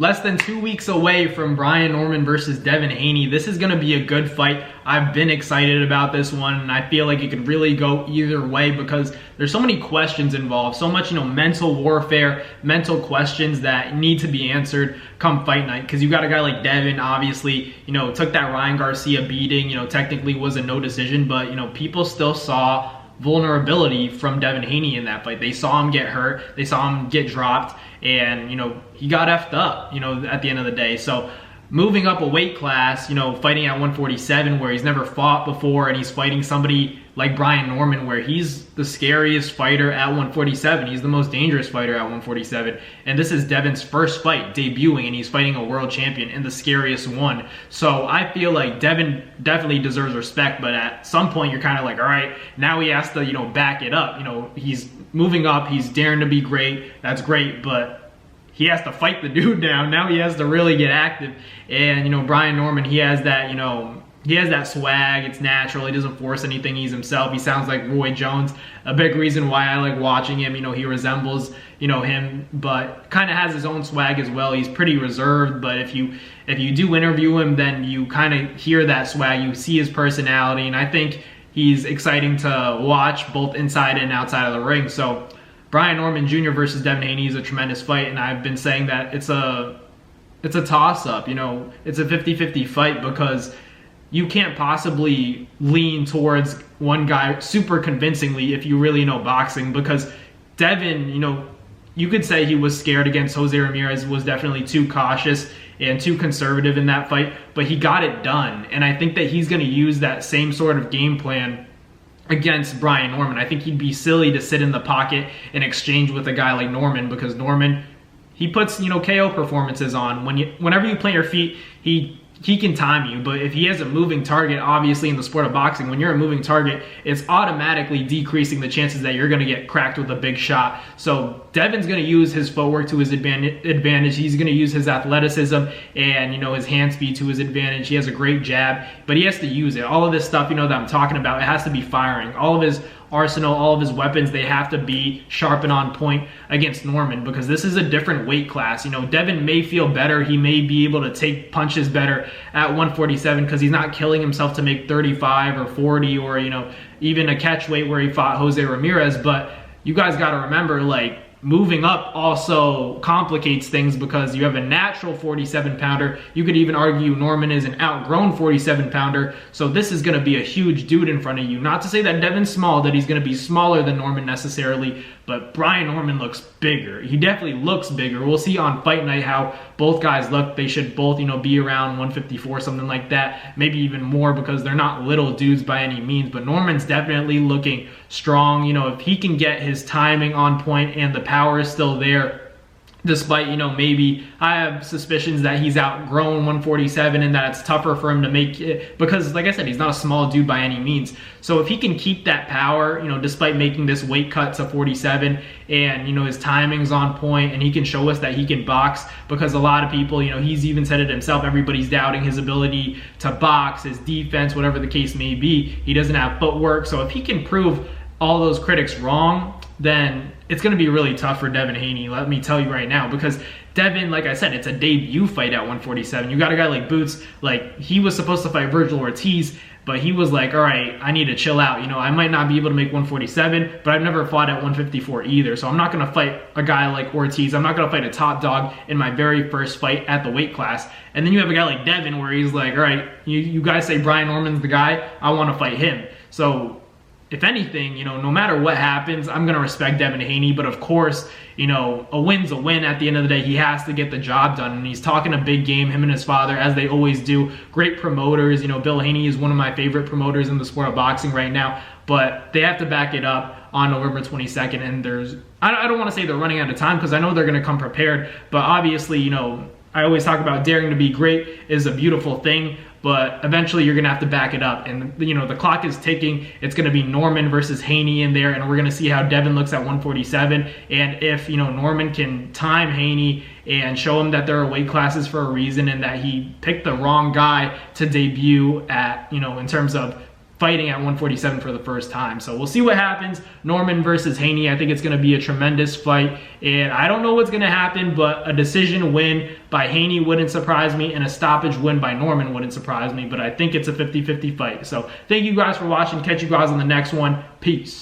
Less than 2 weeks away from Brian Norman versus Devin Haney. This is going to be a good fight. I've been excited about this one, and I feel like it could really go either way because there's so many questions involved, so much, mental warfare, mental questions that need to be answered come fight night. Because you got a guy like Devin, obviously, took that Ryan Garcia beating, technically was a no decision, but, people still saw vulnerability from Devin Haney in that fight. They saw him get hurt, they saw him get dropped, and he got effed up at the end of the day. So moving up a weight class, fighting at 147 where he's never fought before, and he's fighting somebody like Brian Norman where he's the scariest fighter at 147. He's the most dangerous fighter at 147, and this is Devin's first fight debuting, and he's fighting a world champion and the scariest one. So I feel like Devin definitely deserves respect, but at some point you're kind of like, all right, now he has to back it up. He's moving up, he's daring to be great, that's great, but he has to fight the dude down. Now he has to really get active. And Brian Norman, he has that he has that swag. It's natural. He doesn't force anything. He's himself. He sounds like Roy Jones. A big reason why I like watching him. He resembles him, but kind of has his own swag as well. He's pretty reserved, but if you do interview him, then you kind of hear that swag. You see his personality, and I think he's exciting to watch both inside and outside of the ring. So Brian Norman Jr. versus Devin Haney is a tremendous fight, and I've been saying that it's a toss-up. It's a 50-50 fight because you can't possibly lean towards one guy super convincingly if you really know boxing, because Devin, you could say he was scared against Jose Ramirez, was definitely too cautious and too conservative in that fight, but he got it done. And I think that he's going to use that same sort of game plan against Brian Norman. I think he'd be silly to sit in the pocket and exchange with a guy like Norman, because Norman, he puts, KO performances on. Whenever you plant your feet, he can time you, but if he has a moving target, obviously in the sport of boxing, when you're a moving target, it's automatically decreasing the chances that you're going to get cracked with a big shot. So Devin's going to use his footwork to his advantage. He's going to use his athleticism and, his hand speed to his advantage. He has a great jab, but he has to use it. All of this stuff, that I'm talking about, it has to be firing. All of his arsenal, all of his weapons, they have to be sharp and on point against Norman, because this is a different weight class. Devin may feel better. He may be able to take punches better at 147 because he's not killing himself to make 35 or 40 or, even a catch weight where he fought Jose Ramirez. But you guys got to remember, moving up also complicates things because you have a natural 47-pounder. You could even argue Norman is an outgrown 47-pounder. So this is going to be a huge dude in front of you. Not to say that Devin's small, that he's going to be smaller than Norman necessarily, but Brian Norman looks bigger. He definitely looks bigger. We'll see on fight night how both guys look. They should both, be around 154, something like that. Maybe even more, because they're not little dudes by any means. But Norman's definitely looking strong. If he can get his timing on point and the power is still there, despite, maybe I have suspicions that he's outgrown 147 and that it's tougher for him to make it, because like I said, he's not a small dude by any means. So if he can keep that power, despite making this weight cut to 47, and his timing's on point, and he can show us that he can box, because a lot of people, he's even said it himself, everybody's doubting his ability to box, his defense, whatever the case may be. He doesn't have footwork. So if he can prove all those critics wrong, then it's going to be really tough for Devin Haney, let me tell you right now, because Devin, like I said, it's a debut fight at 147. You got a guy like Boots, he was supposed to fight Virgil Ortiz, but he was like, all right, I need to chill out. I might not be able to make 147, but I've never fought at 154 either, so I'm not going to fight a guy like Ortiz. I'm not going to fight a top dog in my very first fight at the weight class. And then you have a guy like Devin where he's like, all right, you guys say Brian Norman's the guy, I want to fight him. So if anything, no matter what happens, I'm going to respect Devin Haney. But of course, a win's a win. At the end of the day, he has to get the job done. And he's talking a big game, him and his father, as they always do. Great promoters. Bill Haney is one of my favorite promoters in the sport of boxing right now. But they have to back it up on November 22nd. And I don't want to say they're running out of time, because I know they're going to come prepared. But obviously, I always talk about daring to be great is a beautiful thing, but eventually you're going to have to back it up. And, the clock is ticking. It's going to be Norman versus Haney in there, and we're going to see how Devin looks at 147. And if, Norman can time Haney and show him that there are weight classes for a reason, and that he picked the wrong guy to debut at, in terms of fighting at 147 for the first time. So we'll see what happens. Norman versus Haney. I think it's going to be a tremendous fight. And I don't know what's going to happen, but a decision win by Haney wouldn't surprise me, and a stoppage win by Norman wouldn't surprise me. But I think it's a 50-50 fight. So thank you guys for watching. Catch you guys on the next one. Peace.